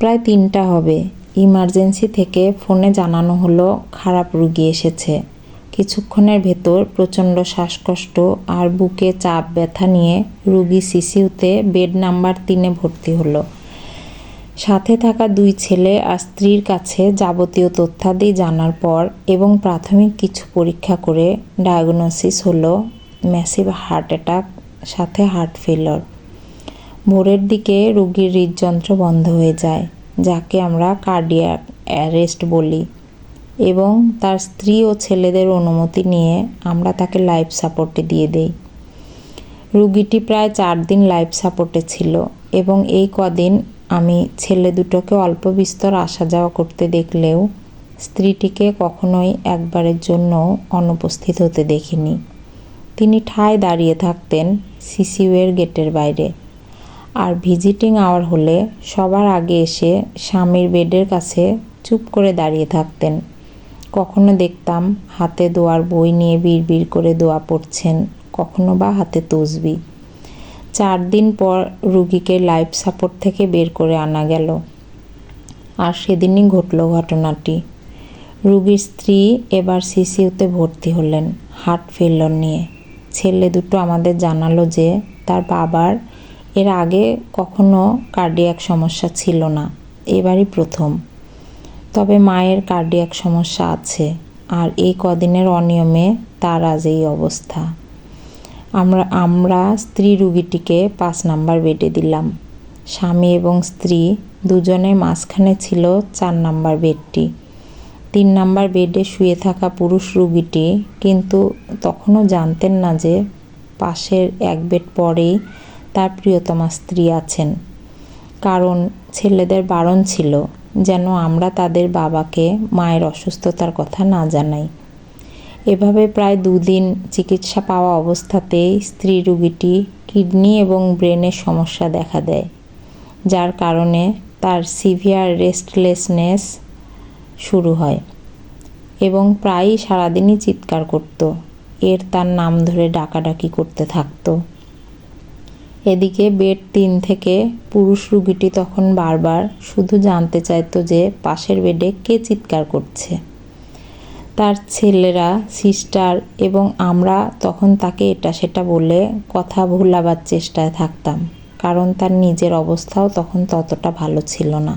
প্রায় 3টা হবে। ইমার্জেন্সি থেকে ফোনে জানানো হলো খারাপ রোগী এসেছে। কিছুক্ষণের ভেতর প্রচণ্ড শ্বাসকষ্ট আর বুকে চাপ ব্যথা নিয়ে রোগী সিসিউতে বেড নাম্বার 3-এ ভর্তি হলো। সাথে থাকা 2 ছেলে আর স্ত্রীর কাছে যাবতীয় তথ্যাদি জানার পর এবং প্রাথমিক কিছু পরীক্ষা করে ডায়াগনোসিস হলো ম্যাসিভ হার্ট অ্যাটাক সাথে হার্ট ফেলিওর। ভোরের দিকে রোগীর হৃদযন্ত্র বন্ধ হয়ে যায়, যাকে আমরা কার্ডিয়াক অ্যারেস্ট বলি, এবং তার স্ত্রী ও ছেলেদের অনুমতি নিয়ে আমরা তাকে লাইফ সাপোর্টে দিয়ে দেই। রোগীটি প্রায় 4 দিন লাইফ সাপোর্টে ছিল এবং এই কদিন আমি ছেলে দুটোকে অল্প বিস্তর আসা যাওয়া করতে দেখলেও স্ত্রীটিকে কখনোই একবারের জন্য অনুপস্থিত হতে দেখিনি। তিনি ঠায় দাঁড়িয়ে থাকতেন সিসিউয়ের গেটের বাইরে, আর ভিজিটিং আওয়ার হলে সবার আগে এসে স্বামীর বেডের কাছে চুপ করে দাঁড়িয়ে থাকতেন। কখনো দেখতাম হাতে দোয়ার বই নিয়ে বিড়বিড় করে দোয়া পড়ছেন, কখনো বা হাতে তসবি। 4 দিন পর রুগীকে লাইফ সাপোর্ট থেকে বের করে আনা গেল, আর সেদিনই ঘটল ঘটনাটি। রুগীর স্ত্রী এবার সিসিউতে ভর্তি হলেন হার্ট ফেলিওর নিয়ে। ছেলে দুটো আমাদের জানালো যে তার বাবার এর আগে কখনো কার্ডিয়াক সমস্যা ছিল না, এবারই প্রথম। তবে মায়ের কার্ডিয়াক সমস্যা আছে, আর এই কদিনের অনিয়মে তার আজ এই অবস্থা। আমরা স্ত্রী রুগীটিকে 5 নাম্বার বেডে দিলাম। স্বামী এবং স্ত্রী দুজনের মাঝখানে ছিল 4 নাম্বার বেডটি। 3 নাম্বার বেডে শুয়ে থাকা পুরুষ রুগীটি কিন্তু তখনও জানতেন না যে পাশের 1 বেড পরেই তার প্রিয়তমা স্ত্রী আছেন, কারণ ছেলেদের বারণ ছিল যেন আমরা তাদের বাবাকে মায়ের অসুস্থতার কথা না জানাই। এভাবে প্রায় 2 দিন চিকিৎসা পাওয়া অবস্থাতেই স্ত্রী রুগীটি কিডনি এবং ব্রেনের সমস্যা দেখা দেয়, যার কারণে তার সিভিয়ার রেস্টলেসনেস শুরু হয় এবং প্রায়ই সারাদিনই চিৎকার করত। তার নাম ধরে ডাকাডাকি করতে থাকত। এদিকে বেড 3 থেকে পুরুষ রুগীটি তখন বারবার শুধু জানতে চাইতো যে পাশের বেডে কে চিৎকার করছে। তার ছেলেরা, সিস্টার এবং আমরা তখন তাকে এটা সেটা বলে কথা ভুলাবার চেষ্টায় থাকতাম, কারণ তার নিজের অবস্থাও তখন ততটা ভালো ছিল না।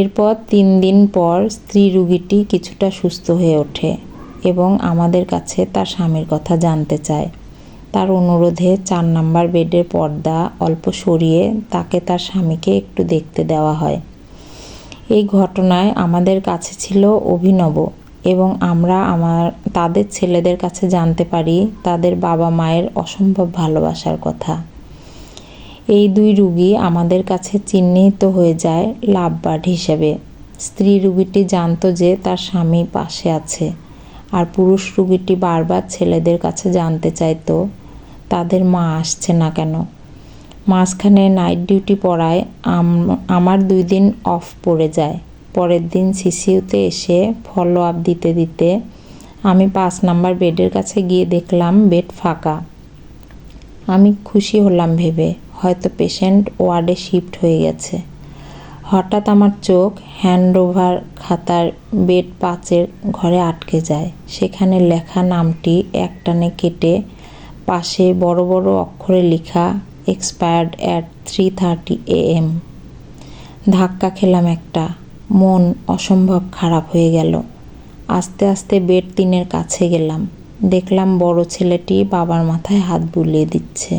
এরপর 3 দিন পর স্ত্রী রুগীটি কিছুটা সুস্থ হয়ে ওঠে এবং আমাদের কাছে তার স্বামীর কথা জানতে চায়। তার অনুরোধে 4 নাম্বার বেডের পর্দা অল্প সরিয়ে তাকে তার স্বামীকে একটু দেখতে দেওয়া হয়। এই ঘটনায় আমাদের কাছে ছিল অভিনব এবং আমরা তাদের ছেলেদের কাছে জানতে পারি তাদের বাবা মায়ের অসম্ভব ভালোবাসার কথা। এই 2 রুগী আমাদের কাছে চিহ্নিত হয়ে যায় লাভ বার্ড হিসেবে। স্ত্রী রুগীটি জানতো যে তার স্বামী পাশে আছে, আর পুরুষ রুগীটি বারবার ছেলেদের কাছে জানতে চাইতো তাদের মা আসছে না কেন। মাঝখানে নাইট ডিউটি পড়ায় আমার 2 দিন অফ পড়ে যায়। পরের দিন সিসিউতে এসে ফলো আপ দিতে দিতে আমি 5 নাম্বার বেডের কাছে গিয়ে দেখলাম বেড ফাঁকা। আমি খুশি হলাম ভেবে হয়তো পেশেন্ট ওয়ার্ডে শিফট হয়ে গেছে। হঠাৎ আমার চোখ হ্যান্ডওভার খাতার বেড 5-এর ঘরে আটকে যায়। সেখানে লেখা নামটি একটানে কেটে পাশে বড় বড় অক্ষরে লেখা এক্সপায়ার্ড অ্যাট 3:30 AM। ধাক্কা খেলাম একটা, মন অসম্ভব খারাপ হয়ে গেল। আস্তে আস্তে বেড 3-এর কাছে গেলাম। দেখলাম বড় ছেলেটি বাবার মাথায় হাত বুলিয়ে দিচ্ছে,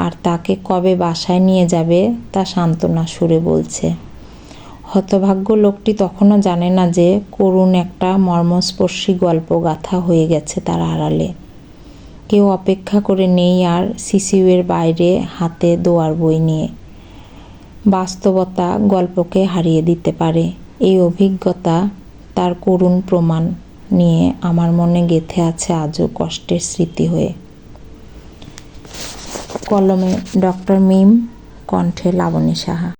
আর তাকে কবে বাসায় নিয়ে যাবে তা সান্ত্বনা সুরে বলছে। হতভাগ্য লোকটি তখনও জানে না যে করুণ একটা মর্মস্পর্শী গল্প গাথা হয়ে গেছে তার আড়ালে। কেউ অপেক্ষা করে নেই আর সিসিউয়ের বাইরে হাতে দোয়ার বই নিয়ে। বাস্তবতা গল্পকে হারিয়ে দিতে পারে, এই অভিজ্ঞতা তার করুণ প্রমাণ নিয়ে আমার মনে গেঁথে আছে আজও কষ্টের স্মৃতি হয়ে। কলমে ডক্টর মিম, কণ্ঠে লাবণী সাহা।